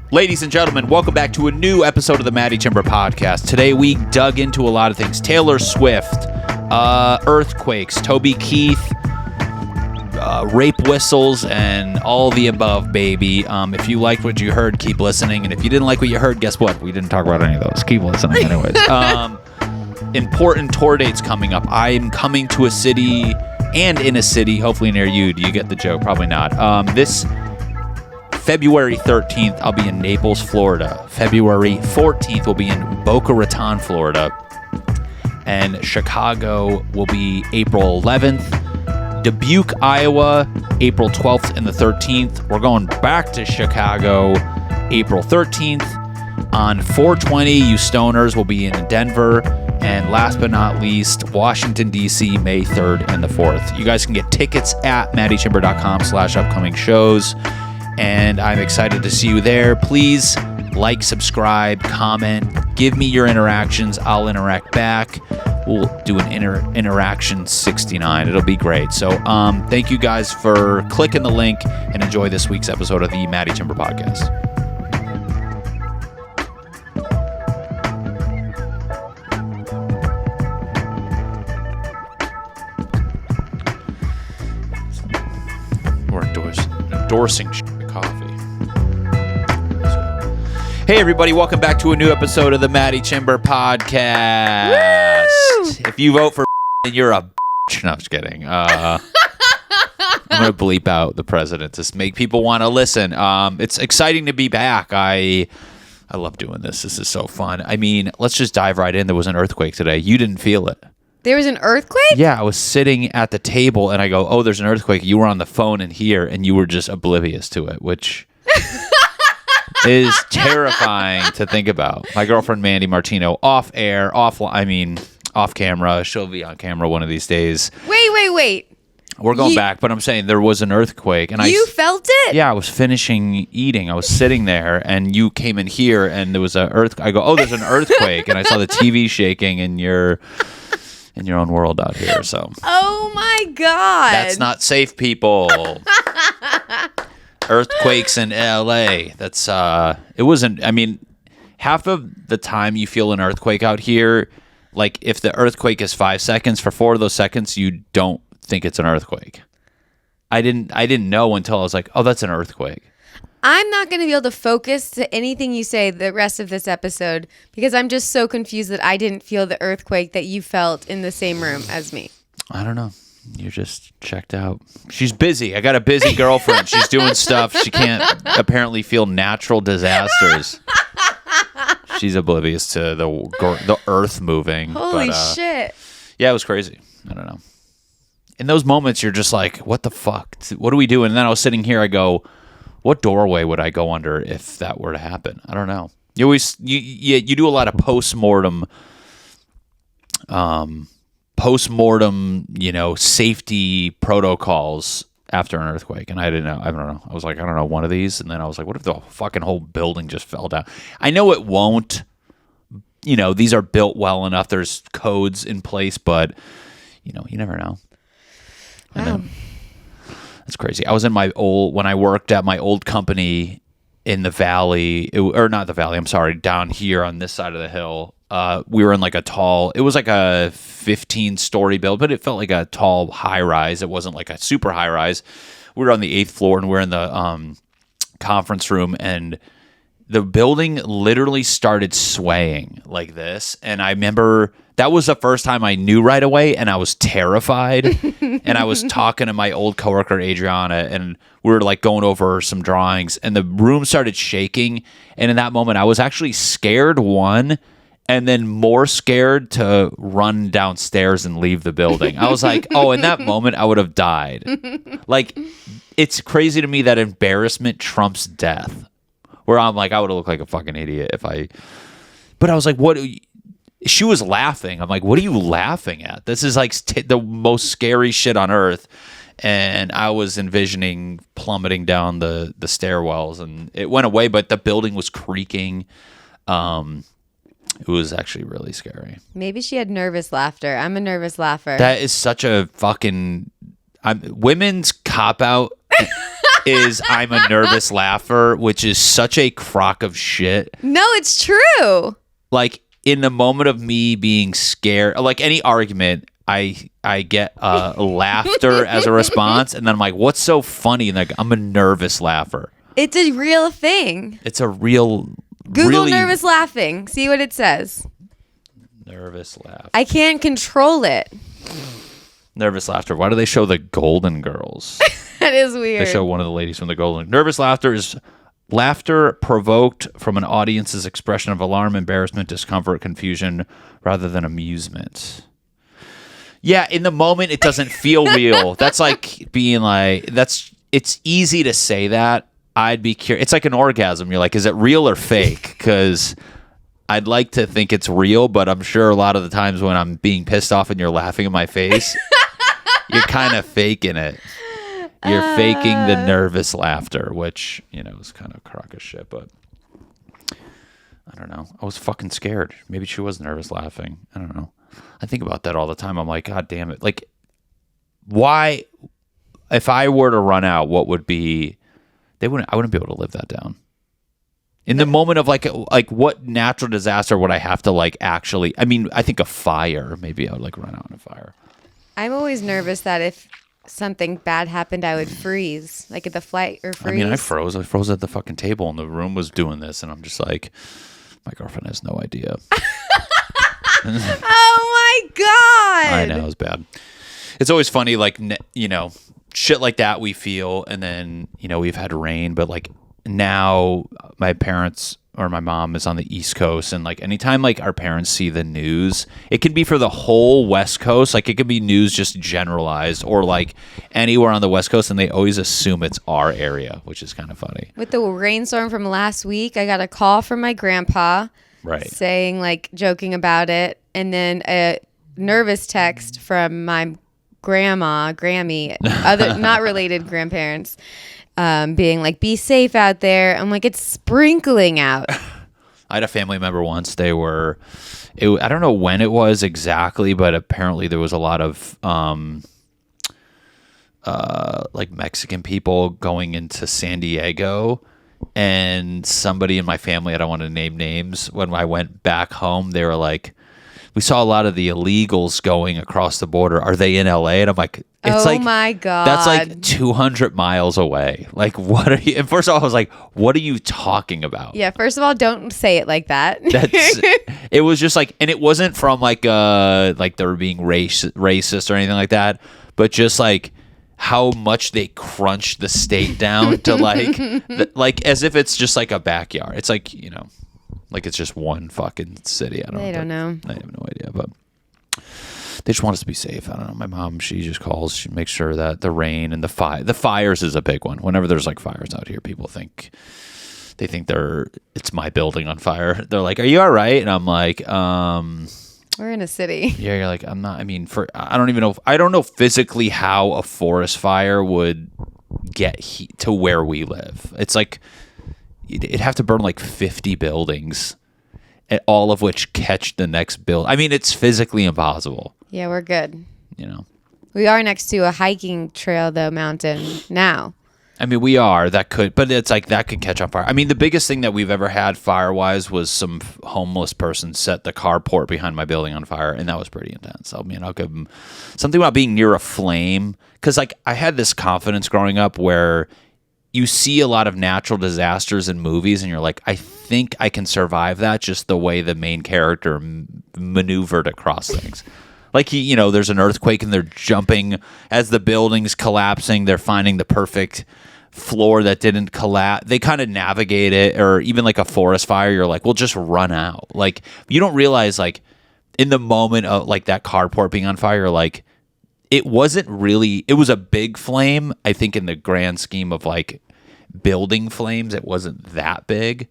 Ladies and gentlemen, welcome back to a new episode of the Matty Chymbor podcast. Today we dug into a lot of things. Taylor Swift, earthquakes, Toby Keith, rape whistles, and all the above, baby. If you liked what you heard, keep listening. And if you didn't like what you heard, guess what? We didn't talk about any of those. Keep listening anyways. Important tour dates coming up. I'm coming to a city and in a city, hopefully near you. Do you get the joke? Probably not. This February 13th, I'll be in Naples, Florida. February 14th, we'll be in Boca Raton, Florida. And Chicago will be April 11th. Dubuque, Iowa, April 12th and the 13th. We're going back to Chicago, April 13th. On 420, you stoners will be in Denver. And last but not least, Washington, D.C., May 3rd and the 4th. You guys can get tickets at mattychymborpodcast.com/upcoming shows. And I'm excited to see you there. Please like, subscribe, comment, give me your interactions. I'll interact back. We'll do an interaction 69. It'll be great. So thank you guys for clicking the link and enjoy this week's episode of the Matty Chymbor podcast. We're endorsing coffee. Hey everybody, welcome back to a new episode of the Matty Chymbor podcast. Woo! If you vote for you're a bitch. No, I'm just kidding. I'm going to bleep out the president to make people want to listen. It's exciting to be back. I love doing this. This is so fun. I mean, let's just dive right in. There was an earthquake today. You didn't feel it. There was an earthquake? Yeah, I was sitting at the table and I go, oh, there's an earthquake. You were on the phone in here and you were just oblivious to it, which is terrifying to think about. My girlfriend, Mandy Martino, off camera. She'll be on camera one of these days. Wait. We're going back, but I'm saying there was an earthquake. And you felt it? Yeah, I was finishing eating. I was sitting there and you came in here and there was an earthquake. I go, oh, there's an earthquake. And I saw the TV shaking and you're in your own world out here. So, oh my God. That's not safe, people. Earthquakes in LA. That's it wasn't. I mean, half of the time you feel an earthquake out here, like if the earthquake is 5 seconds, for 4 of those seconds you don't think it's an earthquake. I didn't know until I was like, oh, that's an earthquake. I'm not going to be able to focus to anything you say the rest of this episode because I'm just so confused that I didn't feel the earthquake that you felt in the same room as me. I don't know. You're just checked out. She's busy. I got a busy girlfriend. She's doing stuff. She can't apparently feel natural disasters. She's oblivious to the earth moving. Holy shit. Yeah, it was crazy. I don't know. In those moments, you're just like, what the fuck? What do we do? And then I was sitting here, I go, what doorway would I go under if that were to happen? I don't know. You do a lot of postmortem, safety protocols after an earthquake, and I don't know. I was like, I don't know, one of these, and then I was like, what if the fucking whole building just fell down? I know it won't. These are built well enough. There's codes in place, but you never know. Wow. That's crazy. I was in when I worked at my old company in the valley, not the valley, I'm sorry, down here on this side of the hill. We were in like it was like a 15-story build, but it felt like a tall high rise. It wasn't like a super high rise. We were on the 8th floor and we're in the conference room, and the building literally started swaying like this. And I remember that was the first time I knew right away, and I was terrified. And I was talking to my old coworker, Adriana, and we were like going over some drawings, and the room started shaking. And in that moment, I was actually scared, one, and then more scared to run downstairs and leave the building. I was like, oh, in that moment, I would have died. Like, it's crazy to me that embarrassment trumps death. Where I'm like, I would have looked like a fucking idiot if I... But I was like, what... She was laughing. I'm like, what are you laughing at? This is like the most scary shit on earth. And I was envisioning plummeting down the stairwells, and it went away, but the building was creaking. It was actually really scary. Maybe she had nervous laughter. I'm a nervous laugher. That is such a fucking... women's cop-out is I'm a nervous laugher, which is such a crock of shit. No, it's true. Like in the moment of me being scared, like any argument, I get laughter as a response, and then I'm like, what's so funny? And like, I'm a nervous laugher. It's a real thing. It's a real Google nervous laughing. See what it says. Nervous laugh. I can't control it. Nervous laughter. Why do they show the Golden Girls? That is weird. They show one of the ladies from the Golden. Nervous laughter is laughter provoked from an audience's expression of alarm, embarrassment, discomfort, confusion, rather than amusement. Yeah, in the moment, it doesn't feel real. That's like being like, it's easy to say that. I'd be curious. It's like an orgasm. You're like, is it real or fake? Because I'd like to think it's real, but I'm sure a lot of the times when I'm being pissed off and you're laughing in my face, you're kind of faking it. You're faking the nervous laughter, which, is kind of crock of shit, but I don't know. I was fucking scared. Maybe she was nervous laughing. I don't know. I think about that all the time. I'm like, God damn it. Like, why, if I were to run out, what would be, I wouldn't be able to live that down. In the moment of like what natural disaster would I have to like actually, I mean, I think a fire, maybe I would like run out in a fire. I'm always nervous that if something bad happened, I would freeze, like at the flight or freeze. I mean, I froze at the fucking table and the room was doing this and I'm just like, my girlfriend has no idea. Oh my God. I know, it was bad. It's always funny, like, shit like that we feel, and then, we've had rain, but like now my parents or my mom is on the East Coast, and like anytime like our parents see the news, it can be for the whole West Coast, like it could be news just generalized or like anywhere on the West Coast, and they always assume it's our area, which is kind of funny. With the rainstorm from last week, I got a call from my grandpa. Right. Saying, like, joking about it. And then a nervous text from my Grammy, other not related grandparents, being like, be safe out there. I'm like, it's sprinkling out. I had a family member once. I don't know when it was exactly, but apparently there was a lot of like Mexican people going into San Diego. And somebody in my family, I don't want to name names, when I went back home, they were like, we saw a lot of the illegals going across the border. Are they in LA? And I'm like, it's oh my God. That's like 200 miles away. Like, what are you? And first of all, I was like, what are you talking about? Yeah, first of all, don't say it like that. It was just like, and it wasn't from like they were being racist or anything like that, but just like, how much they crunch the state down to like as if it's just like a backyard. It's like, like it's just one fucking city. I don't know. I have no idea, but they just want us to be safe. I don't know. My mom, she just calls. She makes sure that the rain and the fires is a big one. Whenever there's like fires out here, people think it's my building on fire. They're like, "Are you all right?" And I'm like, We're in a city. Yeah, you're like, I'm not. I mean, I don't even know. I don't know physically how a forest fire would get heat to where we live. It's like it'd have to burn like 50 buildings, all of which catch the next build. I mean, it's physically impossible. Yeah, we're good. We are next to a hiking trail, though, mountain now. I mean, we are. But it's like that could catch on fire. I mean, the biggest thing that we've ever had fire-wise was some homeless person set the carport behind my building on fire, and that was pretty intense. I mean, I'll give them something about being near a flame, because like I had this confidence growing up where you see a lot of natural disasters in movies, and you're like, I think I can survive that, just the way the main character maneuvered across things. Like, there's an earthquake and they're jumping as the building's collapsing. They're finding the perfect floor that didn't collapse. They kind of navigate it. Or even like a forest fire, you're like, well, just run out. Like, you don't realize, like, in the moment of like that carport being on fire, like, it was a big flame. I think in the grand scheme of like building flames, it wasn't that big.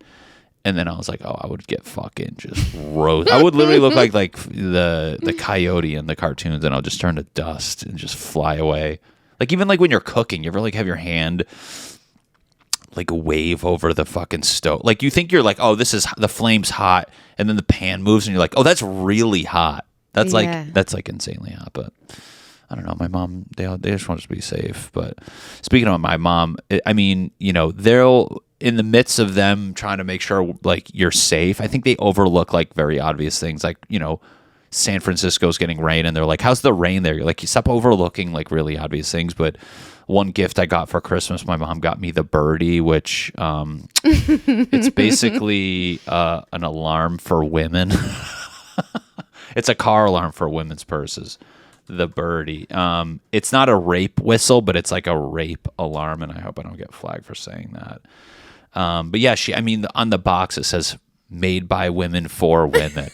And then I was like, oh, I would get fucking just roast. I would literally look like the coyote in the cartoons, and I'll just turn to dust and just fly away. Like, even like when you're cooking, you ever like have your hand like wave over the fucking stove? Like, you think you're like, oh, the flame's hot, and then the pan moves and you're like, oh, that's really hot. That's like insanely hot. But I don't know. My mom, they just want us to be safe. But speaking of my mom, I mean, you know, they'll, in the midst of them trying to make sure like you're safe, I think they overlook like very obvious things, like, you know, San Francisco's getting rain, and they're like, how's the rain there? You're like, you stop overlooking like really obvious things. But one gift I got for Christmas, my mom got me the Birdie, which it's basically an alarm for women. It's a car alarm for women's purses. The Birdie. It's not a rape whistle, but it's like a rape alarm, and I hope I don't get flagged for saying that. But yeah, on the box it says made by women for women.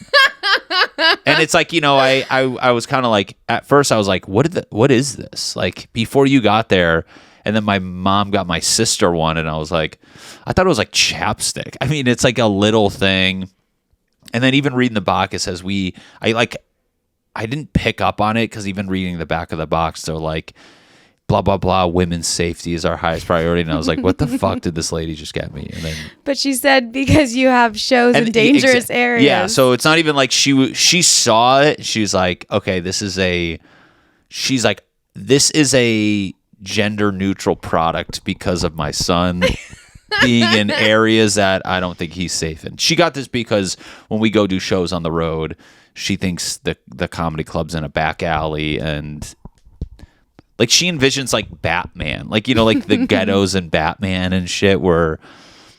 And it's like, you know, I was kind of like, at first I was like, what is this? Like, before you got there, and then my mom got my sister one, and I was like, I thought it was like chapstick. I mean, it's like a little thing. And then even reading the box, it says I didn't pick up on it, because even reading the back of the box, they're like, blah, blah, blah, women's safety is our highest priority. And I was like, what the fuck did this lady just get me? And then, but she said because you have shows in dangerous areas. Yeah, so it's not even like she saw it. She's like, okay, this is a gender neutral product because of my son being in areas that I don't think he's safe in. She got this because when we go do shows on the road, she thinks the comedy club's in a back alley, and like she envisions like Batman, like, you know, like the ghettos and Batman and shit, where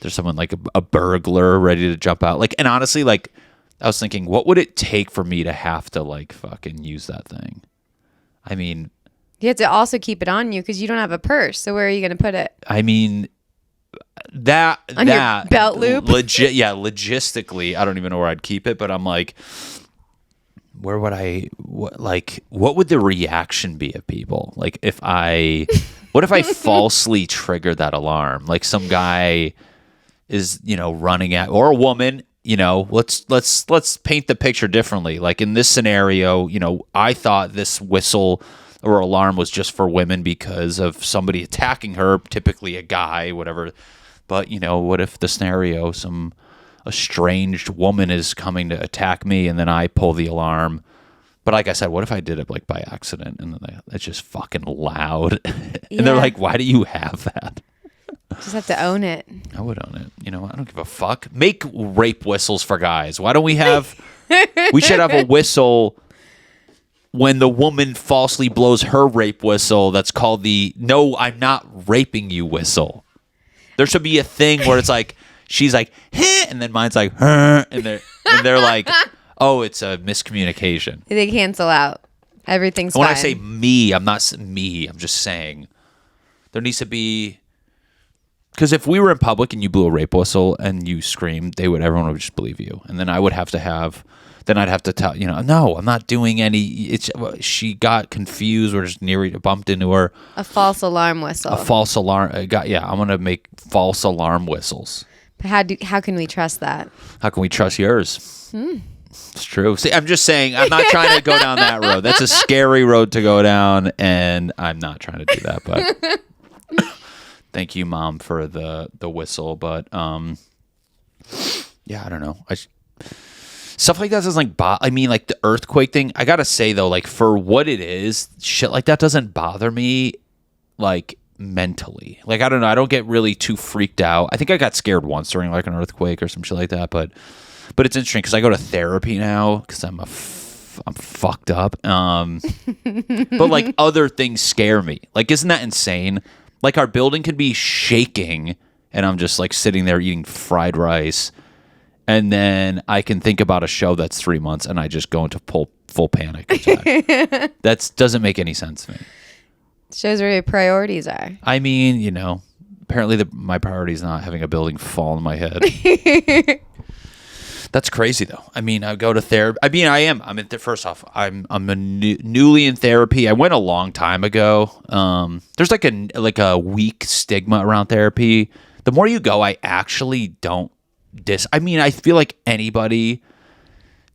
there's someone like a burglar ready to jump out. Like, and honestly, like I was thinking, what would it take for me to have to like fucking use that thing? I mean, you have to also keep it on you because you don't have a purse. So where are you going to put it? I mean, that your belt loop. Logistically, I don't even know where I'd keep it, but I'm like, where would what would the reaction be of people? Like, what if I falsely triggered that alarm? Like some guy is, you know, running at, or a woman, you know, let's paint the picture differently. Like in this scenario, you know, I thought this whistle or alarm was just for women because of somebody attacking her, typically a guy, whatever. But, you know, what if the scenario, a estranged woman is coming to attack me, and then I pull the alarm? But like I said, what if I did it like by accident, and then it's just fucking loud, and they're like, "Why do you have that?" Just have to own it. I would own it. You know, I don't give a fuck. Make rape whistles for guys. Why don't we have? We should have a whistle when the woman falsely blows her rape whistle. That's called the "No, I'm not raping you" whistle. There should be a thing where it's like, she's like, "Heh," and then mine's like, "Huh," and they're like, oh, it's a miscommunication. They cancel out. Everything's fine. When I say me, I'm not me. I'm just saying there needs to be, because if we were in public and you blew a rape whistle and you screamed, everyone would just believe you, and then I'd have to tell, you know, no, I'm not doing any. She got confused or just bumped into her. A false alarm whistle. A false alarm. I'm gonna make false alarm whistles. But how can we trust that? How can we trust yours? It's true. See, I'm just saying, I'm not trying to go down that road. That's a scary road to go down, and I'm not trying to do that. But thank you, Mom, for the whistle. But yeah, I don't know. Stuff like that doesn't like I mean, like the earthquake thing. I gotta say though, like for what it is, shit like that doesn't bother me, like mentally. Like I don't know. I don't get really too freaked out. I think I got scared once during like an earthquake or some shit like that. But it's interesting because I go to therapy now because I'm fucked up. But like other things scare me. Like, isn't that insane? Like our building could be shaking, and I'm just like sitting there eating fried rice. And then I can think about a show that's 3 months, and I just go into full panic attack. That doesn't make any sense to me. Shows where your priorities are. I mean, you know, apparently my priority is not having a building fall on my head. That's crazy, though. I mean, I go to therapy. I mean, I'm in first off, I'm newly in therapy. I went a long time ago. There's like a weak stigma around therapy. The more you go, I actually don't. I mean, I feel like anybody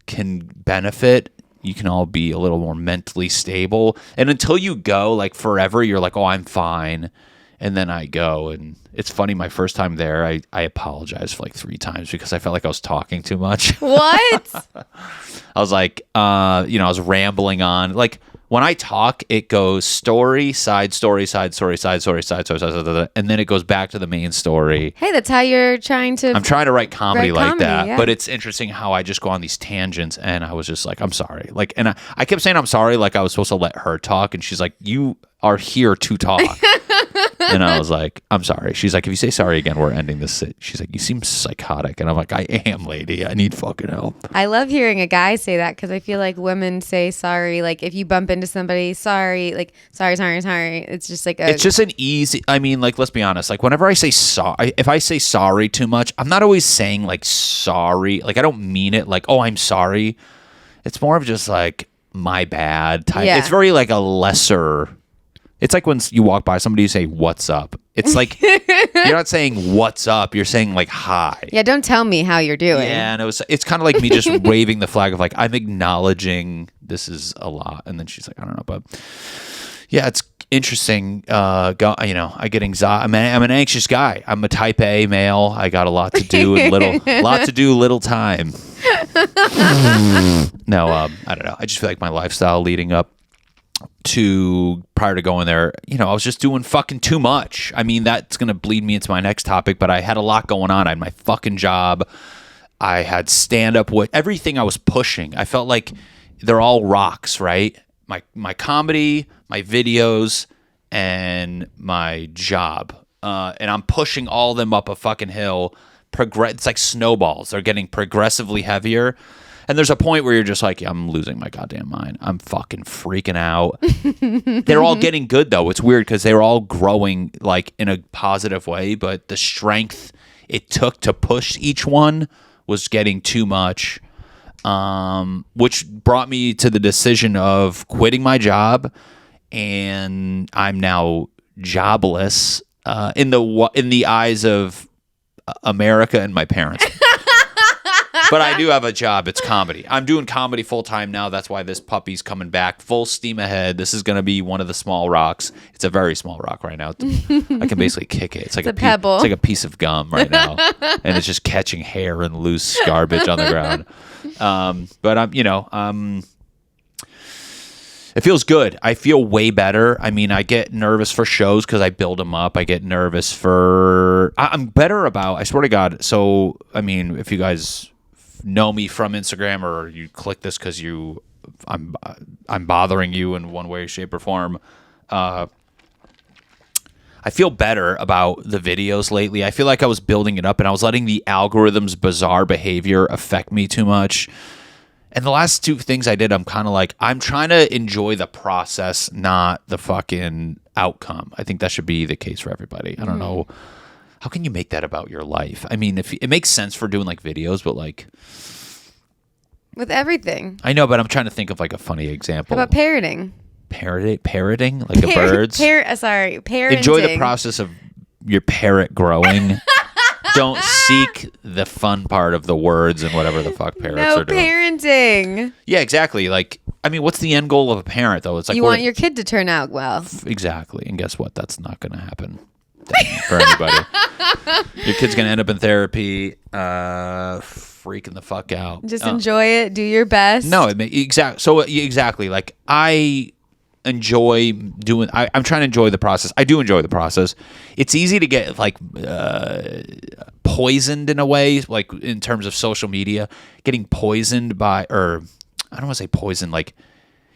can benefit. You can all be a little more mentally stable. And until you go, like forever, you're like, oh, I'm fine. And then I go, and it's funny, my first time there, I apologized for like 3 times because I felt like I was talking too much. What? I was like, I was rambling on. Like, when I talk, it goes story, side story, side story, side story, side story, side story, and then it goes back to the main story. Hey, that's how you're trying to. I'm trying to write comedy like that, yeah. but it's interesting how I just go on these tangents, and I was just like, I'm sorry. Like, and I kept saying I'm sorry, like I was supposed to let her talk, and she's like, you are here to talk. And I was like, I'm sorry. She's like, if you say sorry again, we're ending this. She's like, you seem psychotic. And I'm like, I am, lady. I need fucking help. I love hearing a guy say that because I feel like women say sorry. Like if you bump into somebody, sorry. Like, sorry. It's just like it's just an easy, I mean, like, let's be honest. Like whenever I say sorry, if I say sorry too much, I'm not always saying like sorry. Like I don't mean it like, oh, I'm sorry. It's more of just like my bad type. Yeah. It's very like a lesser. It's like when you walk by somebody, you say, what's up? It's like, you're not saying what's up. You're saying like, hi. Yeah, don't tell me how you're doing. Yeah, and it's kind of like me just waving the flag of like, I'm acknowledging this is a lot. And then she's like, I don't know. But yeah, it's interesting. I get anxiety. I'm an anxious guy. I'm a type A male. I got a lot to do and little time. No, I don't know. I just feel like my lifestyle leading up to prior to going there, I was just doing fucking too much. I mean, that's going to bleed me into my next topic, but I had a lot going on. I had my fucking job. I had stand-up, everything I was pushing. I felt like they're all rocks, right? My comedy, my videos, and my job. And I'm pushing all of them up a fucking hill. It's like snowballs. They're getting progressively heavier. And there's a point where you're just like, yeah, I'm losing my goddamn mind. I'm fucking freaking out. They're all getting good, though. It's weird because they're all growing like in a positive way, but the strength it took to push each one was getting too much, which brought me to the decision of quitting my job, and I'm now jobless in the eyes of America and my parents. But I do have a job. It's comedy. I'm doing comedy full time now. That's why this puppy's coming back full steam ahead. This is going to be one of the small rocks. It's a very small rock right now. I can basically kick it. It's like a pebble. It's like a piece of gum right now, and it's just catching hair and loose garbage on the ground. But it feels good. I feel way better. I mean, I get nervous for shows because I build them up. I get nervous for. I'm better about. I swear to God. So I mean, if you guys know me from Instagram or you click this because I'm bothering you in one way, shape, or form. I feel better about the videos lately. I feel like I was building it up and I was letting the algorithm's bizarre behavior affect me too much. And the last two things I did, I'm kind of like, I'm trying to enjoy the process, not the fucking outcome. I think that should be the case for everybody. I don't know. How can you make that about your life? I mean, if it makes sense for doing like videos, but like with everything. I know, but I'm trying to think of like a funny example. How about parroting? Parroting? Like a bird's? Parenting. Enjoy the process of your parrot growing. Don't seek the fun part of the words and whatever the fuck parrots are doing. Parenting. Yeah, exactly. Like, I mean, what's the end goal of a parent, though? It's like you want your kid to turn out well. Exactly. And guess what? That's not going to happen for anybody. Your kid's going to end up in therapy, freaking the fuck out. Just enjoy it. Do your best. No, exactly. Like, I enjoy doing. I'm trying to enjoy the process. I do enjoy the process. It's easy to get like poisoned in a way, like in terms of social media, getting poisoned by, or I don't want to say poisoned, like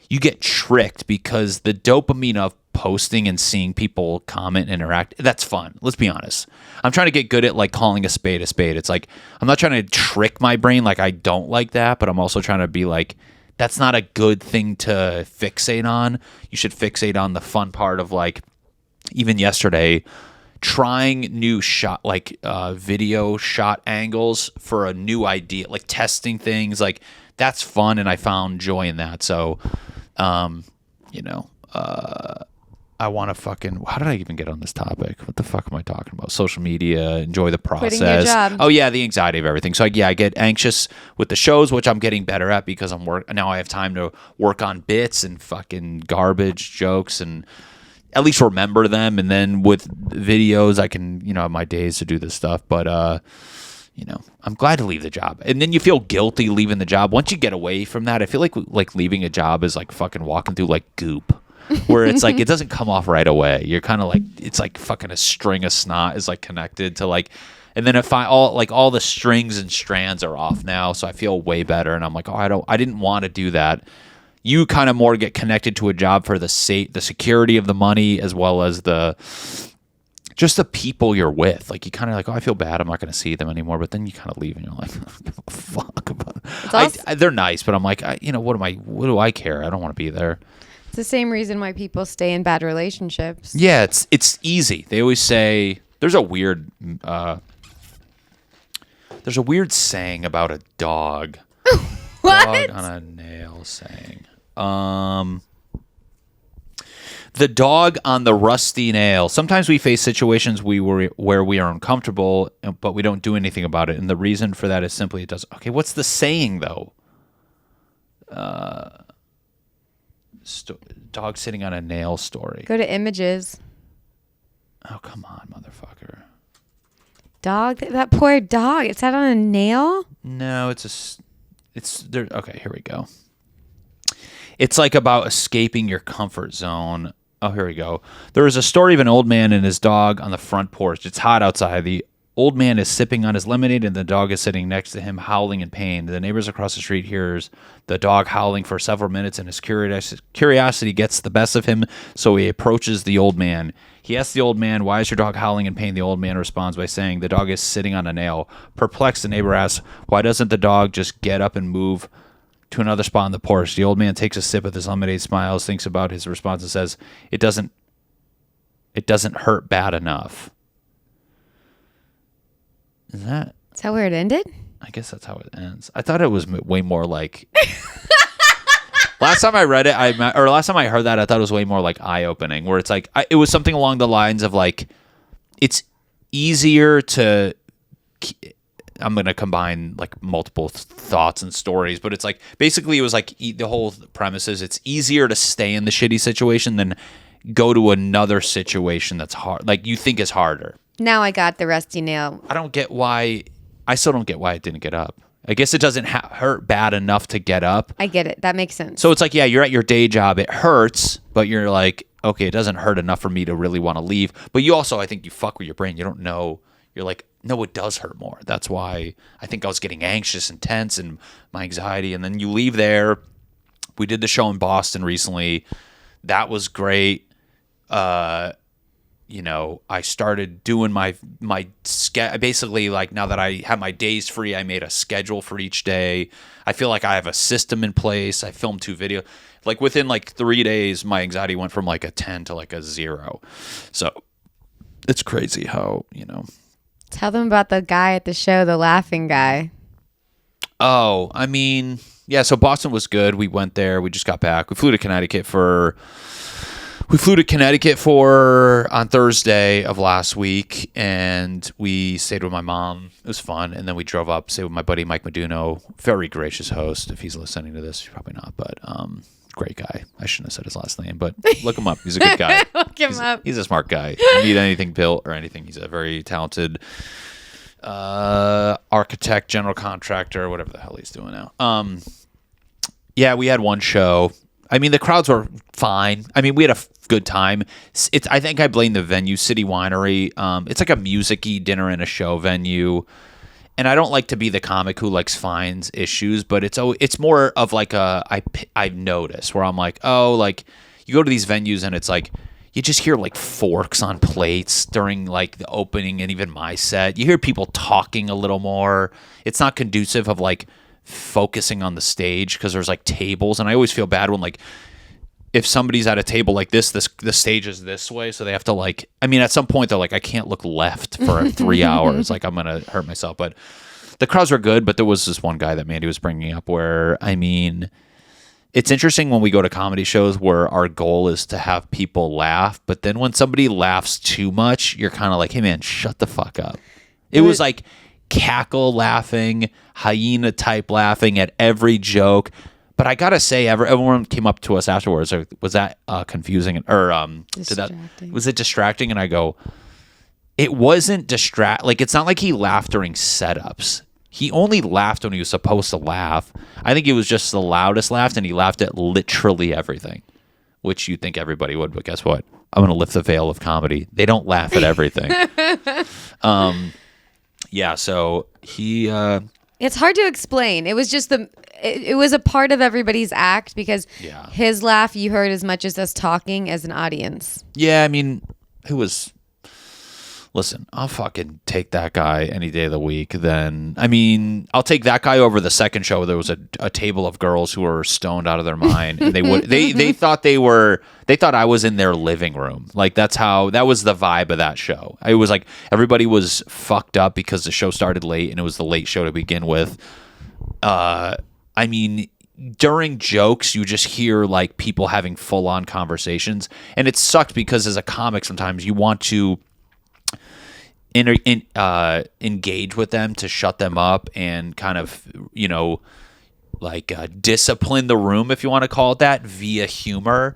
you get tricked because the dopamine of posting and seeing people comment and interact, that's fun. Let's be honest. I'm trying to get good at like calling a spade a spade. It's like, I'm not trying to trick my brain. Like I don't like that, but I'm also trying to be like, that's not a good thing to fixate on. You should fixate on the fun part of like, even yesterday, trying new video shot angles for a new idea, like testing things, like that's fun. And I found joy in that. So, I want to fucking, how did I even get on this topic? What the fuck am I talking about? Social media, enjoy the process. Quitting your job. Oh yeah, the anxiety of everything. So I get anxious with the shows, which I'm getting better at because now I have time to work on bits and fucking garbage jokes and at least remember them. And then with videos, I can, have my days to do this stuff. But I'm glad to leave the job. And then you feel guilty leaving the job. Once you get away from that, I feel like leaving a job is like fucking walking through like goop, where it's like it doesn't come off right away. You're kind of like, it's like fucking a string of snot is like connected to like, and then if all the strings and strands are off now, so I feel way better. And I'm like, I didn't want to do that. You kind of more get connected to a job for the security of the money, as well as just the people you're with. Like you kind of like, I feel bad, I'm not going to see them anymore. But then you kind of leave and you're like, fuck. They're nice, but I'm like, what do I care? I don't want to be there. It's the same reason why people stay in bad relationships. Yeah, it's easy. They always say there's a weird saying about a dog. What? Dog on a nail saying. The dog on the rusty nail. Sometimes we face situations where we are uncomfortable, but we don't do anything about it. And the reason for that is simply it does. Okay, what's the saying though? Dog sitting on a nail story. Go to images. Oh, come on, motherfucker. Dog? That poor dog. It sat on a nail? No, it's there. Okay, here we go. It's like about escaping your comfort zone. Oh, here we go. There is a story of an old man and his dog on the front porch. It's hot outside. The old man is sipping on his lemonade and the dog is sitting next to him howling in pain. The neighbors across the street hears the dog howling for several minutes and his curiosity gets the best of him, so he approaches the old man. He asks the old man, "Why is your dog howling in pain?" The old man responds by saying, "The dog is sitting on a nail." Perplexed, the neighbor asks, "Why doesn't the dog just get up and move to another spot on the porch?" The old man takes a sip of his lemonade, smiles, thinks about his response, and says, It doesn't hurt bad enough." Is that where it ended? I guess that's how it ends. I thought it was way more like... Last time I read it, last time I heard that, I thought it was way more like eye-opening, where it's like, it was something along the lines of like, it's easier to... I'm going to combine like multiple thoughts and stories, but it's like, basically it was like the whole premise is it's easier to stay in the shitty situation than go to another situation that's hard. Like you think is harder. Now I got the rusty nail. I still don't get why it didn't get up. I guess it doesn't hurt bad enough to get up. I get it. That makes sense. So it's like, yeah, you're at your day job. It hurts, but you're like, okay, it doesn't hurt enough for me to really want to leave. But you also, I think you fuck with your brain. You don't know. You're like, no, it does hurt more. That's why I think I was getting anxious and tense and my anxiety. And then you leave there. We did the show in Boston recently. That was great. I started doing my basically, like, now that I have my days free, I made a schedule for each day. I feel like I have a system in place. I filmed 2 videos. Like within like 3 days, my anxiety went from like a 10 to like a 0. So it's crazy how, Tell them about the guy at the show, the laughing guy. Oh, I mean, yeah, so Boston was good. We went there. We just got back. We flew to Connecticut for on Thursday of last week, and we stayed with my mom. It was fun. And then we drove up, stayed with my buddy Mike Meduno, very gracious host. If he's listening to this, he's probably not, but great guy. I shouldn't have said his last name, but look him up. He's a good guy. Look him up. He's a smart guy. If you need anything built or anything, he's a very talented architect, general contractor, whatever the hell he's doing now. Yeah, we had one show. I mean, the crowds were fine. I mean, we had a good time. I think I blame the venue, City Winery. It's like a music-y dinner and a show venue. And I don't like to be the comic who finds issues, but it's more of like I've noticed where I'm like, oh, like you go to these venues and it's like you just hear like forks on plates during like the opening and even my set. You hear people talking a little more. It's not conducive of like focusing on the stage because there's like tables, and I always feel bad when like if somebody's at a table like this, the stage is this way, so they have to like, I mean, at some point they're like, I can't look left for 3 hours, like I'm gonna hurt myself. But the crowds were good, but there was this one guy that Mandy was bringing up where, I mean, it's interesting when we go to comedy shows where our goal is to have people laugh, but then when somebody laughs too much, you're kind of like, hey man, shut the fuck up. It was like cackle laughing, hyena type laughing at every joke. But I gotta say, everyone came up to us afterwards. Was that confusing or was it distracting? And I go, it wasn't like it's not like he laughed during setups. He only laughed when he was supposed to laugh. I think it was just the loudest laugh, and he laughed at literally everything, which you'd think everybody would, but guess what? I'm going to lift the veil of comedy. They don't laugh at everything. Yeah, so he... It's hard to explain. It was just it was a part of everybody's act because his laugh you heard as much as us talking as an audience. Yeah, I mean, listen, I'll fucking take that guy any day of the week. Then, I mean, I'll take that guy over the second show where there was a table of girls who were stoned out of their mind. And they thought I was in their living room. Like that was the vibe of that show. It was like everybody was fucked up because the show started late and it was the late show to begin with. I mean, during jokes, you just hear like people having full on conversations, and it sucked because as a comic, sometimes you want to engage with them to shut them up and kind of, discipline the room, if you want to call it that, via humor.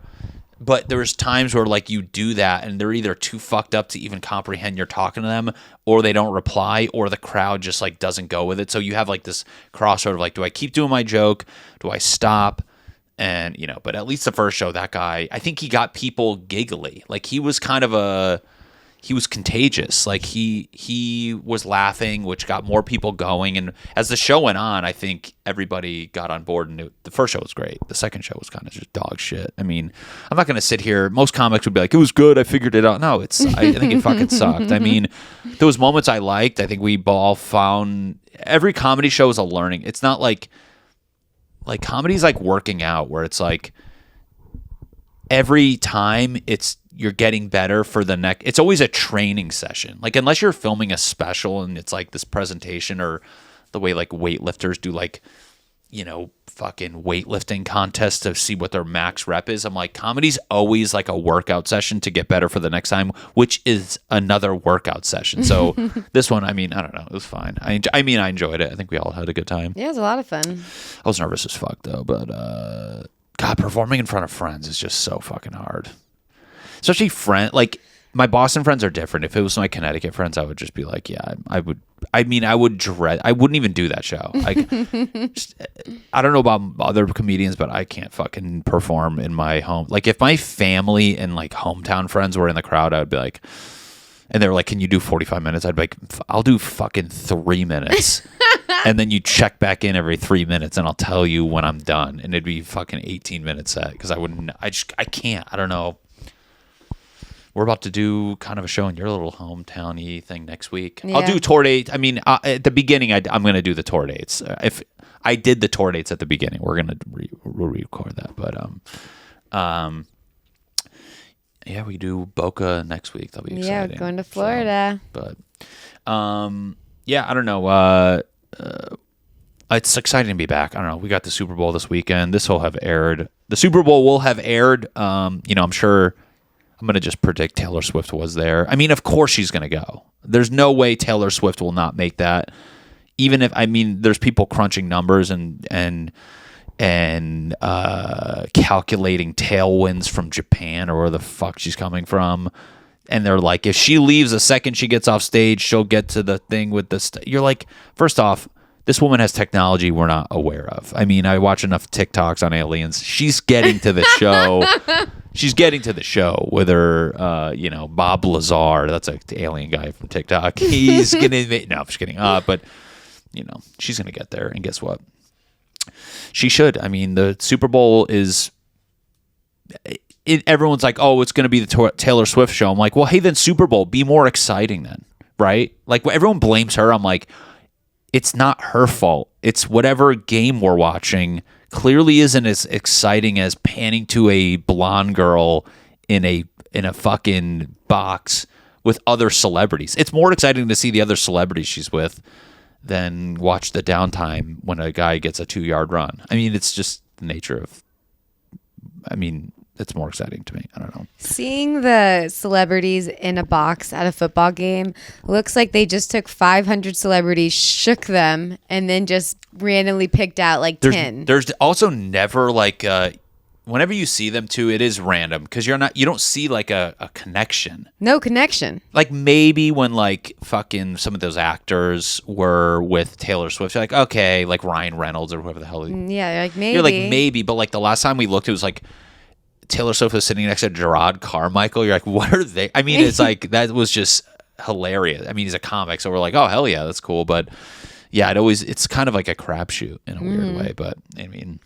But there's times where like you do that and they're either too fucked up to even comprehend you're talking to them, or they don't reply, or the crowd just like doesn't go with it. So you have like this crossroad of like, do I keep doing my joke? Do I stop? And, but at least the first show, that guy, I think he got people giggly. Like he was he was contagious. Like he was laughing, which got more people going. And as the show went on, I think everybody got on board. And the first show was great. The second show was kind of just dog shit. I mean, I'm not going to sit here. Most comics would be like, it was good, I figured it out. No, I think it fucking sucked. I mean, there was moments I liked. I think we all found every comedy show is a learning. It's not like comedy's like working out, where it's like every time you're getting better for the next. It's always a training session. Like unless you're filming a special and it's like this presentation, or the way like weightlifters do like, fucking weightlifting contests to see what their max rep is. I'm like, comedy's always like a workout session to get better for the next time, which is another workout session. So this one, I mean, I don't know. It was fine. I enjoyed it. I think we all had a good time. Yeah, it was a lot of fun. I was nervous as fuck though, but God, performing in front of friends is just so fucking hard. Especially like my Boston friends are different. If it was my Connecticut friends, I would just be like, yeah, I would wouldn't even do that show. I don't know about other comedians, but I can't fucking perform in my home. Like if my family and like hometown friends were in the crowd, I would be like, and they were like, can you do 45 minutes? I'd be like, I'll do fucking 3 minutes. And then you check back in every 3 minutes and I'll tell you when I'm done. And it'd be fucking 18-minute set. Cause I can't, I don't know. We're about to do kind of a show in your little hometown-y thing next week. Yeah. I'll do tour dates. I mean, at the beginning, I'm going to do the tour dates. If I did the tour dates at the beginning, we're going to re-record that. But yeah, we do BOCA next week. That'll be exciting. Yeah, going to Florida. So, but yeah, I don't know. It's exciting to be back. I don't know. We got the Super Bowl this weekend. This will have aired. The Super Bowl will have aired. I'm sure. I'm going to just predict Taylor Swift was there. I mean, of course she's going to go. There's no way Taylor Swift will not make that. Even if, there's people crunching numbers and calculating tailwinds from Japan or where the fuck she's coming from. And they're like, if she leaves the second she gets off stage, she'll get to the thing with the... You're like, first off, this woman has technology we're not aware of. I mean, I watch enough TikToks on aliens. She's getting to the show. She's getting to the show with her, Bob Lazar. That's the alien guy from TikTok. He's going to... No, I'm just kidding. But, she's going to get there. And guess what? She should. I mean, the Super Bowl is... everyone's like, oh, it's going to be the Taylor Swift show. I'm like, well, hey, then Super Bowl, be more exciting then, right? Like, everyone blames her. I'm like... It's not her fault. It's whatever game we're watching clearly isn't as exciting as panning to a blonde girl in a fucking box with other celebrities. It's more exciting to see the other celebrities she's with than watch the downtime when a guy gets a 2-yard run. I mean, it's just the nature of... it's more exciting to me. I don't know. Seeing the celebrities in a box at a football game looks like they just took 500 celebrities, shook them, and then just randomly picked out like 10. There's also never like whenever you see them too, it is random because you don't see like a connection. No connection. Like maybe when like fucking some of those actors were with Taylor Swift, you're like, okay, like Ryan Reynolds or whoever the hell. Yeah, like maybe. You're like maybe, but like the last time we looked, it was like Taylor Swift was sitting next to Gerard Carmichael. You're like, what are they? I mean, it's like that was just hilarious. I mean, he's a comic, so we're like, oh hell yeah, that's cool. But yeah, it's kind of like a crapshoot in a weird way. But I mean,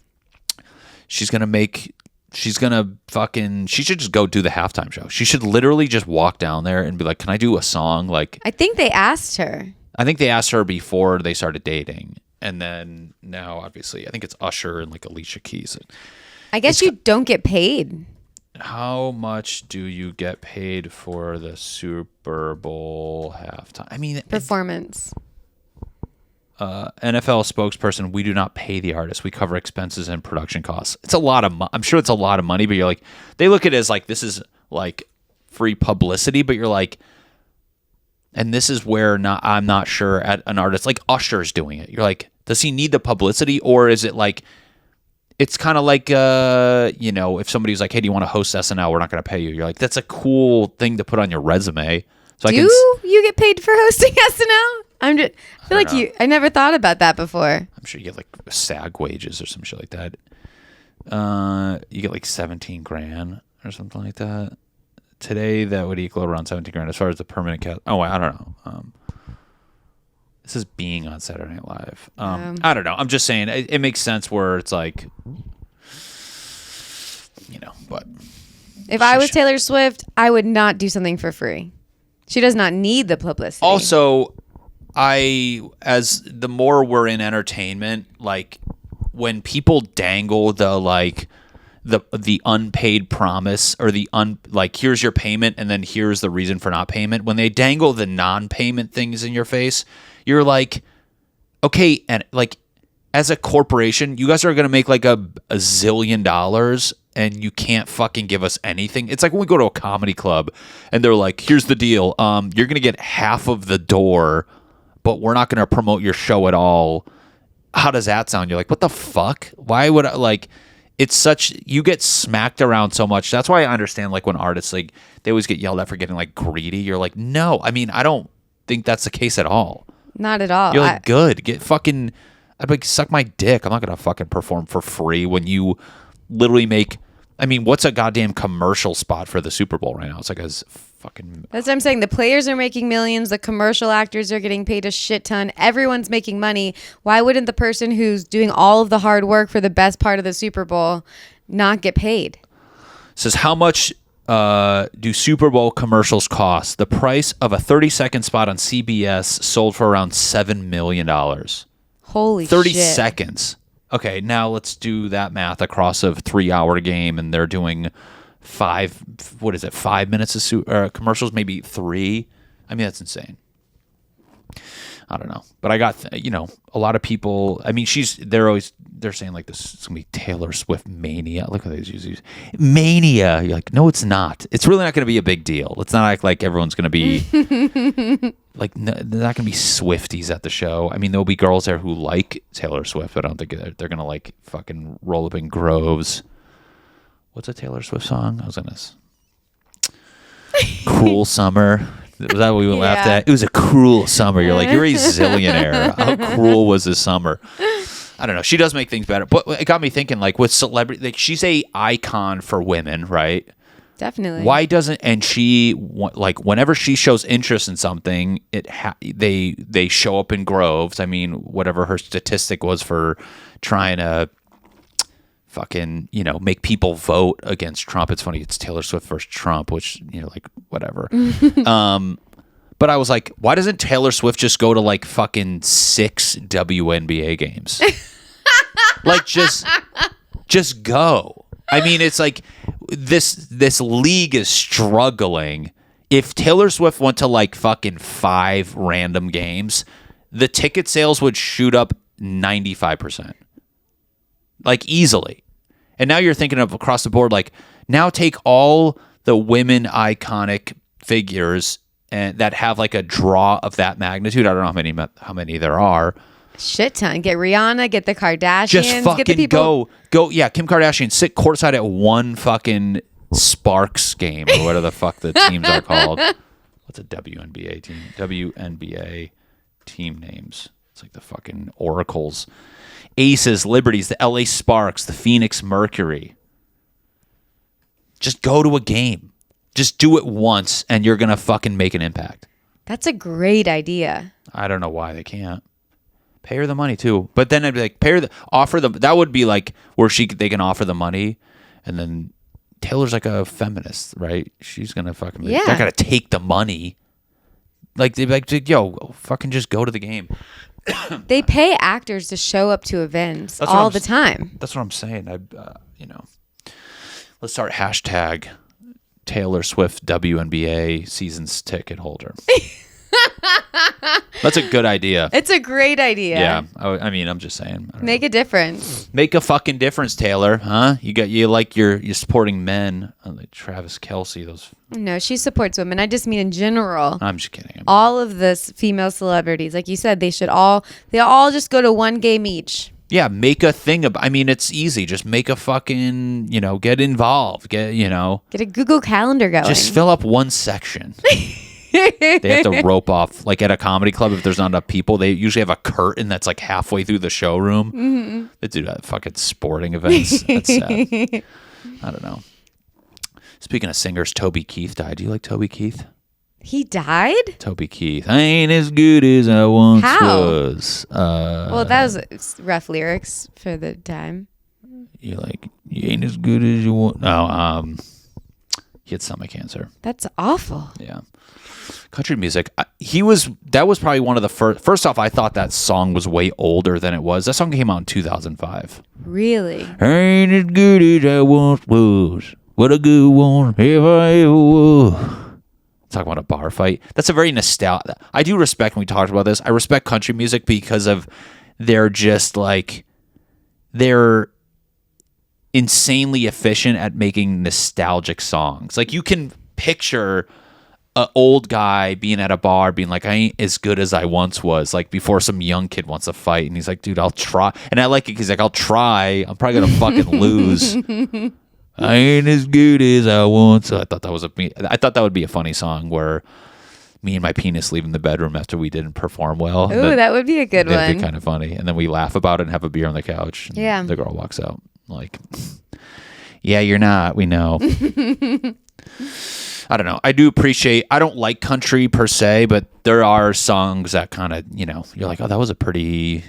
she should just go do the halftime show. She should literally just walk down there and be like, can I do a song? Like, I think they asked her. I think they asked her before they started dating. And then now, obviously, I think it's Usher and like Alicia Keys. I guess you don't get paid. How much do you get paid for the Super Bowl halftime? I mean, Performance. NFL spokesperson, we do not pay the artist. We cover expenses and production costs. It's a lot of I'm sure it's a lot of money, but you're like, they look at it as like, this is like free publicity, but you're like, and this is where I'm not sure at an artist like Usher's doing it. You're like, does he need the publicity, or is it like, it's kind of like, if somebody's like, hey, do you want to host SNL? We're not going to pay you. You're like, that's a cool thing to put on your resume. So you get paid for hosting SNL? I feel like I never thought about that before. I'm sure you get like SAG wages or some shit like that. You get like 17 grand or something like that. Today, that would equal around 17 grand as far as the permanent cast. Oh, I don't know. This is being on Saturday Night Live. I don't know. I'm just saying it makes sense where it's like, but. If I was Taylor Swift, I would not do something for free. She does not need the publicity. Also, as the more we're in entertainment, like when people dangle the unpaid promise or like here's your payment and then here's the reason for not payment, when they dangle the non-payment things in your face, you're like, okay, and like as a corporation, you guys are going to make like a zillion dollars and you can't fucking give us anything. It's like when we go to a comedy club and they're like, here's the deal. You're going to get half of the door, but we're not going to promote your show at all. How does that sound? You're like, what the fuck? Why would I like, it's such, you get smacked around so much. That's why I understand like when artists, like they always get yelled at for getting like greedy. You're like, no, I mean, I don't think that's the case at all. Not at all. You're like, good, get fucking, I'd like suck my dick. I'm not going to fucking perform for free when you literally make, I mean, what's a goddamn commercial spot for the Super Bowl right now? It's like a fucking... That's what I'm saying. The players are making millions. The commercial actors are getting paid a shit ton. Everyone's making money. Why wouldn't the person who's doing all of the hard work for the best part of the Super Bowl not get paid? It says, how much do Super Bowl commercials cost? The price of a 30-second spot on CBS sold for around $7 million. Holy 30 shit. seconds. Okay, now let's do that math across a 3-hour game, and they're doing 5 minutes of commercials, maybe 3. I mean, that's insane. I don't know, but I got a lot of people. I mean, they're saying like this is gonna be Taylor Swift mania. Look at these mania. You're like, no, it's not. It's really not gonna be a big deal. Let's not act like everyone's gonna be like they're not gonna be Swifties at the show. I mean, there'll be girls there who like Taylor Swift, but I don't think they're gonna like fucking roll up in groves. What's a Taylor Swift song? I was gonna Cruel Summer. Was that what we laughed at? It was a cruel summer. You're like, you're a zillionaire. How cruel was this summer? I don't know. She does make things better. But it got me thinking, like, with celebrity, like, she's a icon for women, right? Definitely. Why doesn't, and she, like, whenever she shows interest in something, they show up in groves. I mean, whatever her statistic was for trying to fucking, make people vote against Trump. It's funny. It's Taylor Swift versus Trump, which, like, whatever. But I was like, why doesn't Taylor Swift just go to like fucking 6 WNBA games? Like, just go. I mean, it's like this league is struggling. If Taylor Swift went to like fucking 5 random games, the ticket sales would shoot up 95%. Like, easily. And now you're thinking of across the board, like, now take all the women iconic figures and that have like a draw of that magnitude. I don't know how many there are. Shit ton. Get Rihanna, get the Kardashians, Just fucking get the people. go. Yeah, Kim Kardashian, sit courtside at one fucking Sparks game or whatever the fuck the teams are called. What's a WNBA team? WNBA team names. It's like the fucking Oracles. Aces, Liberties, the LA Sparks, the Phoenix Mercury. Just go to a game. Just do it once and you're going to fucking make an impact. That's a great idea. I don't know why they can't. Pay her the money too. But then I'd be like, offer them. That would be like where they can offer the money. And then Taylor's like a feminist, right? She's going to fucking, they're going to take the money. Like, they'd be like, yo, fucking just go to the game. They pay actors to show up to events all the time. That's what I'm saying. Let's start hashtag Taylor Swift WNBA seasons ticket holder. That's a good idea. It's a great idea. Yeah. I mean, I'm just saying. Make a difference. Make a fucking difference, Taylor. Huh? You're supporting men. Like Travis Kelce. Those. No, she supports women. I just mean in general. I'm just kidding. All of this female celebrities, like you said, they all just go to one game each. Yeah, make a thing I mean, it's easy. Just make a fucking, get involved. Get a Google Calendar going. Just fill up one section. They have to rope off, like at a comedy club, if there's not enough people, they usually have a curtain that's like halfway through the showroom. Mm-hmm. They do that fucking sporting events. That's sad. I don't know. Speaking of singers, Toby Keith died. Do you like Toby Keith? He died? Toby Keith. I ain't as good as I once was. Well, that was rough lyrics for the time. You ain't as good as you want. No, he had stomach cancer. That's awful. Yeah. Country music. That was probably one of the first off, I thought that song was way older than it was. That song came out in 2005. Really? I ain't as good as I once was. What a good one if I ever was. Talk about a bar fight. That's a very nostalgic. I do respect, when we talked about this, I respect country music because of they're insanely efficient at making nostalgic songs. Like, you can picture an old guy being at a bar being like, I ain't as good as I once was, like before some young kid wants to fight and he's like, dude, I'll try. And I like it because like, I'll try, I'm probably gonna fucking lose. I ain't as good as I once. So I thought that would be a funny song where me and my penis leaving the bedroom after we didn't perform well. Ooh, that would be a good one. That'd be kind of funny. And then we laugh about it and have a beer on the couch. And yeah. The girl walks out like, yeah, you're not. We know. I don't know. I don't like country per se, but there are songs that kind of, you're like, oh, that was a pretty...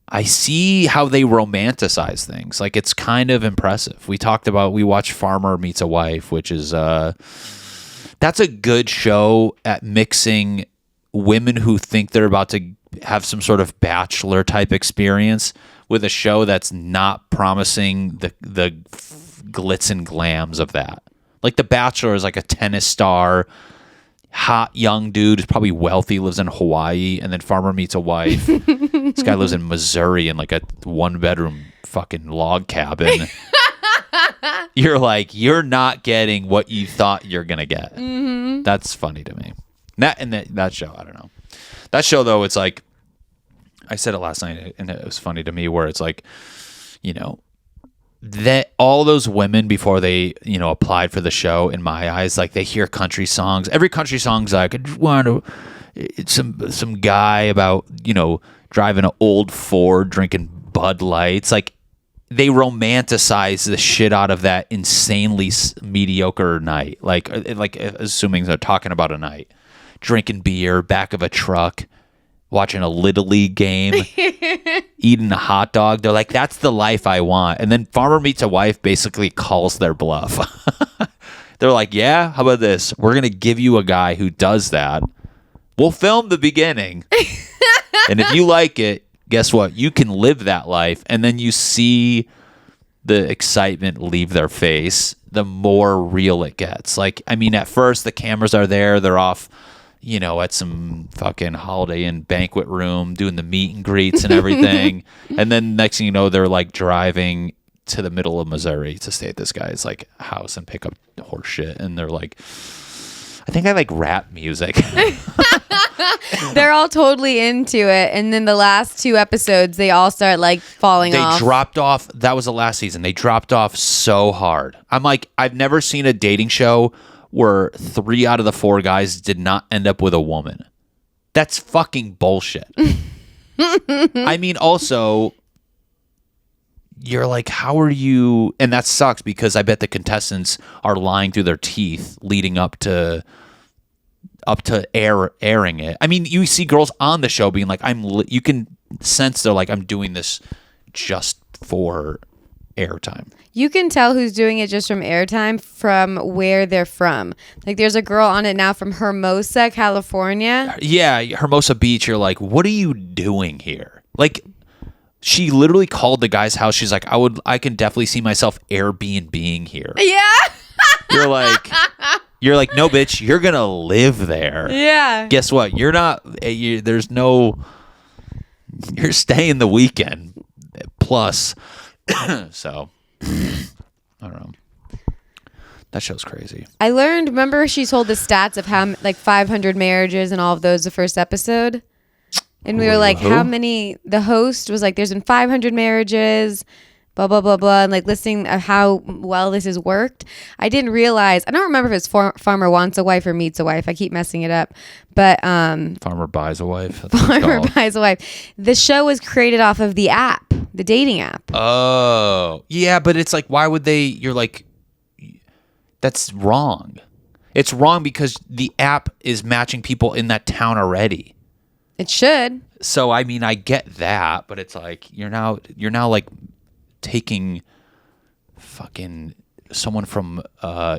I see how they romanticize things. Like, it's kind of impressive. We watched Farmer Meets a Wife, which is, that's a good show at mixing women who think they're about to have some sort of bachelor type experience with a show that's not promising the glitz and glams of that. Like, The Bachelor is like a tennis star, hot young dude who's probably wealthy, lives in Hawaii, and then Farmer Meets a Wife. This guy lives in Missouri in like a 1-bedroom fucking log cabin. You're like, you're not getting what you thought you're gonna get. Mm-hmm. That's funny to me. That show, I don't know. That show though, it's like, I said it last night, and it was funny to me where it's like, that all those women before they applied for the show, in my eyes, like, they hear country songs. Every country song's like, I just want to, it's some guy about driving an old Ford drinking Bud Lights. Like, they romanticize the shit out of that insanely mediocre night, like assuming they're talking about a night, drinking beer, back of a truck, watching a Little League game, eating a hot dog. They're like, that's the life I want. And then Farmer Meets a Wife basically calls their bluff. They're like, yeah, how about this? We're going to give you a guy who does that. We'll film the beginning. And if you like it, guess what? You can live that life. And then you see the excitement leave their face, the more real it gets. Like, I mean, at first the cameras are there. They're off, at some fucking Holiday Inn banquet room doing the meet and greets and everything. And then next thing you know, they're like driving to the middle of Missouri to stay at this guy's like house and pick up horse shit. And they're like, I think I like rap music. They're all totally into it, and then the last 2 episodes, they all start like falling off. They dropped off. That was the last season. They dropped off so hard. I'm like, I've never seen a dating show where 3 out of the 4 guys did not end up with a woman. That's fucking bullshit. I mean, also, you're like, how are you? And that sucks because I bet the contestants are lying through their teeth leading up to airing it. I mean, you see girls on the show being like, you can sense they're like, I'm doing this just for airtime. You can tell who's doing it just from airtime from where they're from. Like, there's a girl on it now from Hermosa, California. Yeah, Hermosa Beach. You're like, what are you doing here? Like, she literally called the guy's house. She's like, I can definitely see myself Airbnb-ing here. Yeah. You're like, no, bitch, you're gonna live there. Yeah. Guess what? You're not. You're staying the weekend. Plus, so I don't know. That show's crazy. I learned. Remember, she told the stats of how like 500 marriages and all of those the first episode, and we were like, who? how many? The host was like, there's been 500 marriages. Blah, blah, blah, blah, and like listening of how well this has worked. I didn't realize, I don't remember if it's Farmer Wants a Wife or Meets a Wife. I keep messing it up. But Farmer Buys a Wife. Farmer Buys a Wife. The show was created off of the app, the dating app. Oh, yeah, but it's like, why would they, you're like, that's wrong. It's wrong because the app is matching people in that town already. It should. So, I mean, I get that, but it's like, you're now like, taking fucking someone from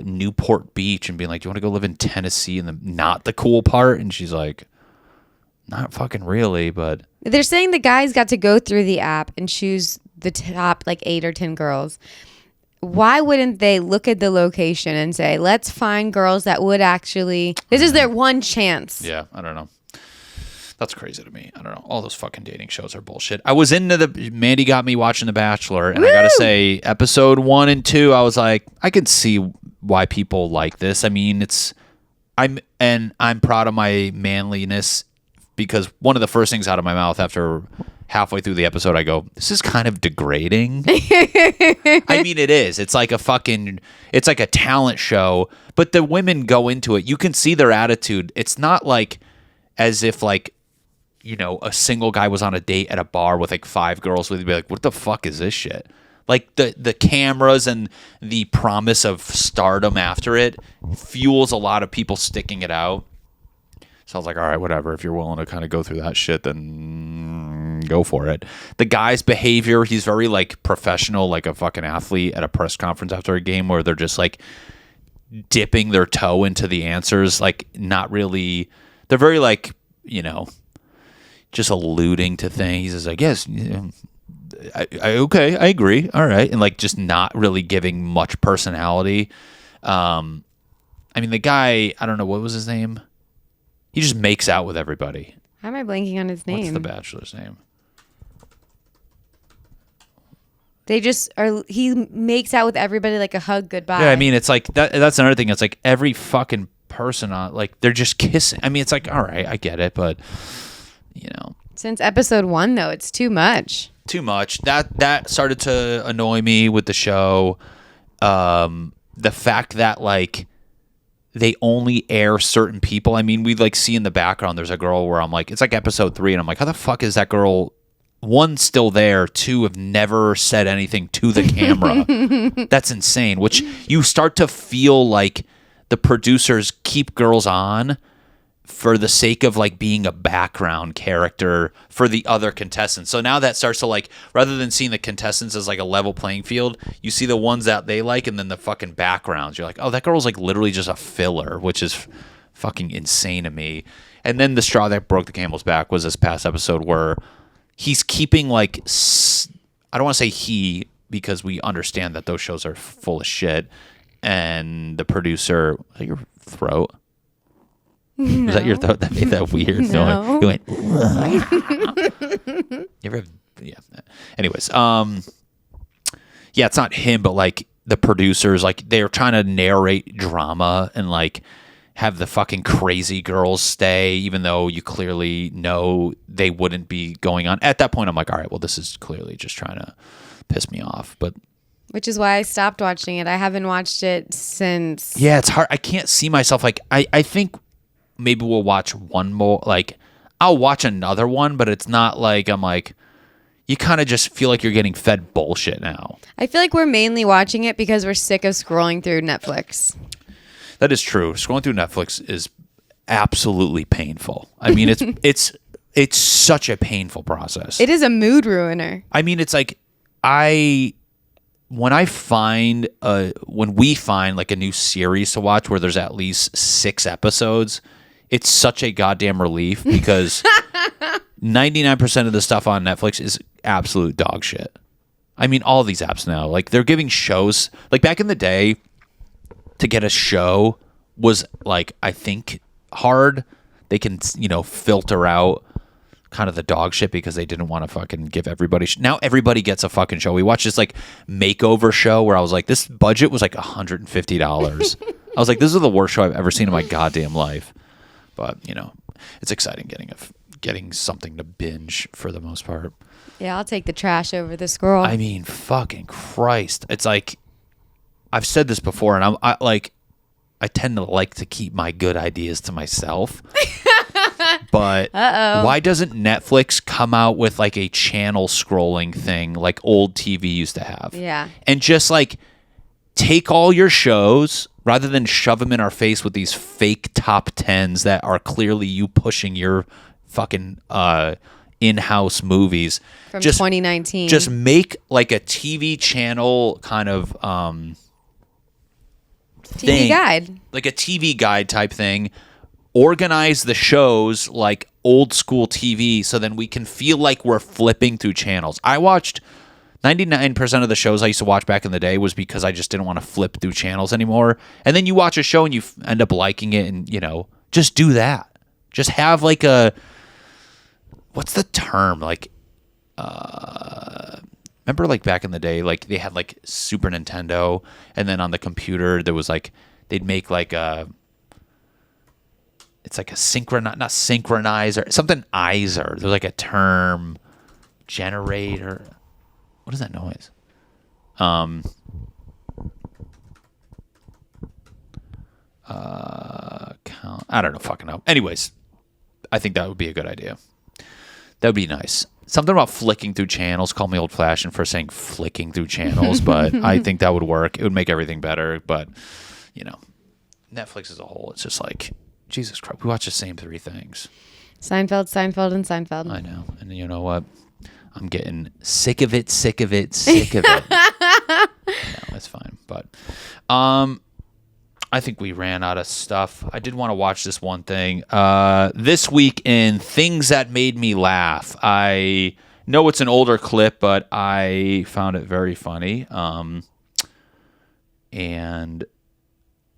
Newport Beach and being like, do you want to go live in Tennessee and not the cool part? And she's like, not fucking really, but They're saying the guys got to go through the app and choose the top like 8 or 10 girls. Why wouldn't they look at the location and say, let's find girls that would actually, this is their one chance. yeah, I don't know. That's crazy to me. I don't know. All those fucking dating shows are bullshit. I was into Mandy got me watching The Bachelor, and Woo! I gotta say, episode 1 and 2, I was like, I could see why people like this. I mean, I'm proud of my manliness because one of the first things out of my mouth after halfway through the episode, I go, this is kind of degrading. I mean, it is. It's like a talent show, but the women go into it. You can see their attitude. It's not like as if like, you know, a single guy was on a date at a bar with like 5 girls would be like, what the fuck is this shit? Like the cameras and the promise of stardom after it fuels a lot of people sticking it out. So I was like, all right, whatever. If you're willing to kind of go through that shit, then go for it. The guy's behavior, he's very like professional, like a fucking athlete at a press conference after a game where they're just like dipping their toe into the answers. Like not really, they're very like, you know, just alluding to things. He's like, yes, okay, I agree. All right. And like just not really giving much personality. I mean, the guy, I don't know, what was his name? He just makes out with everybody. How am I blanking on his name? What's the Bachelor's name? He makes out with everybody like a hug goodbye. Yeah, I mean, it's like, that's another thing. It's like every fucking person on, like, they're just kissing. I mean, it's like, all right, I get it, but, you know. Since episode 1, though, it's too much. Too much. That started to annoy me with the show. The fact that, like, they only air certain people. I mean, we like see in the background there's a girl where I'm like, it's like episode 3, and I'm like, how the fuck is that girl? 1, still there. 2, have never said anything to the camera. That's insane. Which you start to feel like the producers keep girls on for the sake of like being a background character for the other contestants. So now that starts to like, rather than seeing the contestants as like a level playing field, you see the ones that they like and then the fucking backgrounds. You're like, oh, that girl's like literally just a filler, which is fucking insane to me. And then the straw that broke the camel's back was this past episode where he's keeping like, I don't want to say he, because we understand that those shows are full of shit. And the producer, was that your throat? No. Was that your throat that made that weird No. noise? You went, you ever have, yeah. Anyways, yeah, it's not him, but like the producers, like they're trying to narrate drama and like have the fucking crazy girls stay, even though you clearly know they wouldn't be going on. At that point, I'm like, all right, well, this is clearly just trying to piss me off. But which is why I stopped watching it. I haven't watched it since. yeah, it's hard. I can't see myself. Like, I think maybe we'll watch one more. Like, I'll watch another one, but it's not like I'm like, you kind of just feel like you're getting fed bullshit now. I feel like we're mainly watching it because we're sick of scrolling through Netflix. That is true. Scrolling through Netflix is absolutely painful. I mean, it's such a painful process. It is a mood ruiner. I mean, it's like when we find like a new series to watch where there's at least 6 episodes, it's such a goddamn relief because 99% of the stuff on Netflix is absolute dog shit. I mean, all these apps now, like they're giving shows, like back in the day, to get a show was like, I think hard. They can, filter out kind of the dog shit because they didn't want to fucking give everybody. Now everybody gets a fucking show. We watched this like makeover show where I was like, this budget was like $150. I was like, this is the worst show I've ever seen in my goddamn life. But, it's exciting getting something to binge for the most part. Yeah, I'll take the trash over the scroll. I mean, fucking Christ. It's like, I've said this before, and I tend to like to keep my good ideas to myself. But why doesn't Netflix come out with like a channel scrolling thing like old TV used to have? Yeah. And just like take all your shows rather than shove them in our face with these fake top 10s that are clearly you pushing your fucking in-house movies. From 2019. Just make like a TV channel kind of TV guide. Like a TV guide type thing. Organize the shows like old school TV so then we can feel like we're flipping through channels. I watched 99% of the shows I used to watch back in the day was because I just didn't want to flip through channels anymore. And then you watch a show and you end up liking it and, just do that. Just have like what's the term? Like, remember like back in the day, like they had like Super Nintendo and then on the computer there was like, they'd make like it's like a not synchronizer, something izer. There's like a term, generator. What is that noise? I don't know, fucking know. Anyways, I think that would be a good idea. That would be nice. Something about flicking through channels. Call me old-fashioned for saying flicking through channels, but I think that would work. It would make everything better. But, Netflix as a whole, it's just like, Jesus Christ, we watch the same 3 things. Seinfeld, and Seinfeld. I know. And you know what? I'm getting sick of it. No, that's fine. But I think we ran out of stuff. I did want to watch this one thing. This week in Things That Made Me Laugh. I know it's an older clip, but I found it very funny. And,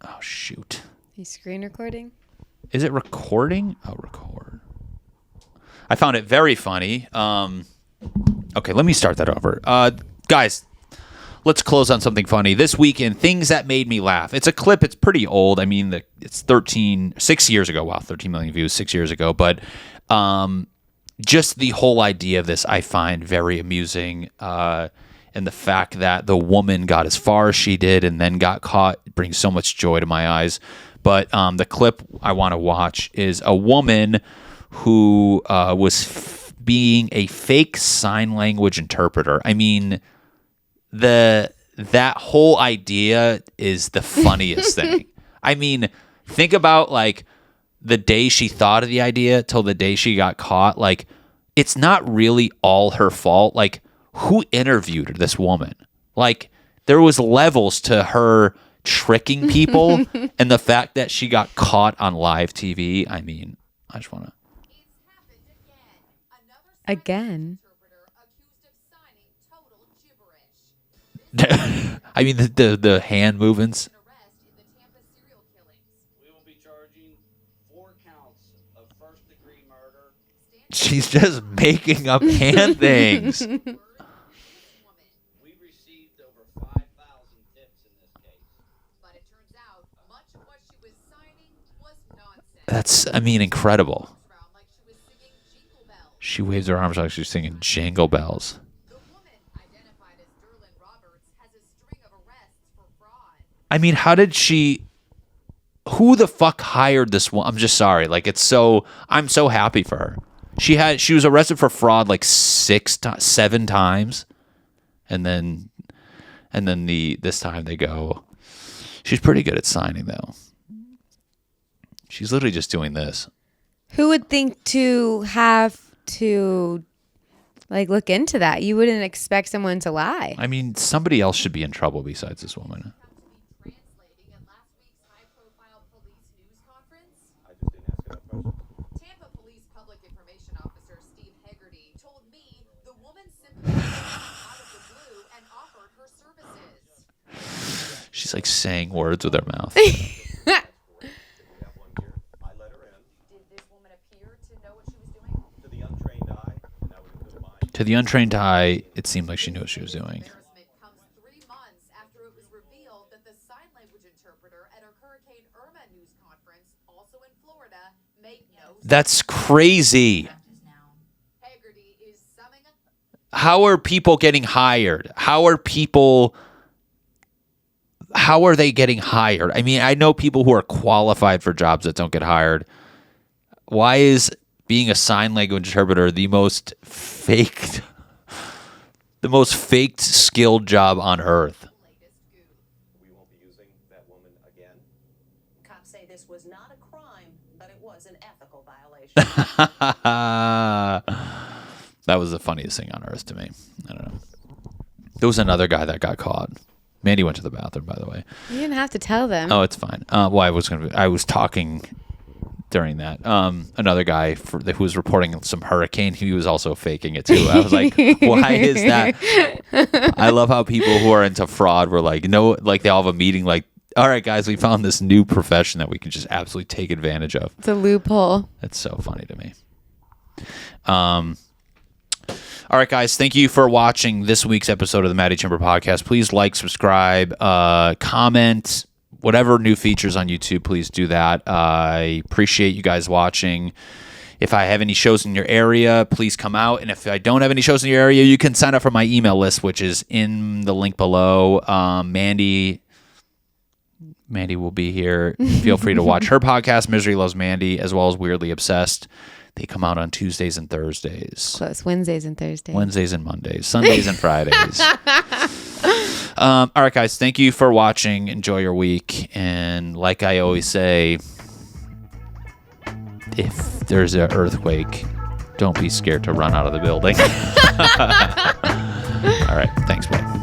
oh, shoot. He's screen recording? Is it recording? Oh, record. I found it very funny. Okay, let me start that over. Guys, let's close on something funny. This week in Things That Made Me Laugh. It's a clip. It's pretty old. I mean, it's 6 years ago. Wow, 13 million views 6 years ago. But just the whole idea of this I find very amusing. And the fact that the woman got as far as she did and then got caught brings so much joy to my eyes. But the clip I want to watch is a woman who was being a fake sign language interpreter. I mean, that whole idea is the funniest thing. I mean, think about like the day she thought of the idea till the day she got caught. Like, it's not really all her fault. Like, who interviewed this woman? Like, there was levels to her tricking people and the fact that she got caught on live TV. I mean, I just want to. Again. I mean, the hand movements. We will be charging 4 counts of first-degree murder. She's just making up hand things. We received over 5,000 tips in this case. But it turns out much of what she was signing was That's, I mean, incredible. She waves her arms like she's singing Jingle Bells. I mean, how did she... Who the fuck hired this one? I'm just sorry. Like, I'm so happy for her. She was arrested for fraud like 7 times. And then this time they go... She's pretty good at signing, though. She's literally just doing this. Who would think to have to like look into that? You wouldn't expect someone to lie. I mean, somebody else should be in trouble besides this woman. She's like saying words with her mouth. To the untrained eye, it seemed like she knew what she was doing. That's crazy. How are people getting hired? How are they getting hired? I mean, I know people who are qualified for jobs that don't get hired. Why is being a sign language interpreter the most faked skilled job on earth? We won't be using that woman again. Cops say this was not a crime, but it was an ethical violation. That was the funniest thing on earth to me. I don't know. There was another guy that got caught. Mandy went to the bathroom, by the way. You didn't have to tell them. Oh, it's fine. Well, I was talking during that. Another guy who was reporting some hurricane, he was also faking it too. I was like, why is that? I love how people who are into fraud were like, no, like they all have a meeting like, all right, guys, we found this new profession that we can just absolutely take advantage of. It's a loophole. That's so funny to me. All right, guys, thank you for watching this week's episode of the Matty Chymbor Podcast. Please like, subscribe, comment, whatever new features on YouTube, please do that. I appreciate you guys watching. If I have any shows in your area, please come out. And if I don't have any shows in your area, you can sign up for my email list, which is in the link below. Mandy will be here. Feel free to watch her podcast, Misery Loves Mandy, as well as Weirdly Obsessed. They come out on Tuesdays and Thursdays. Close. Wednesdays and Thursdays. Wednesdays and Mondays. Sundays and Fridays. All right, guys. Thank you for watching. Enjoy your week. And like I always say, if there's an earthquake, don't be scared to run out of the building. All right. Thanks, bye.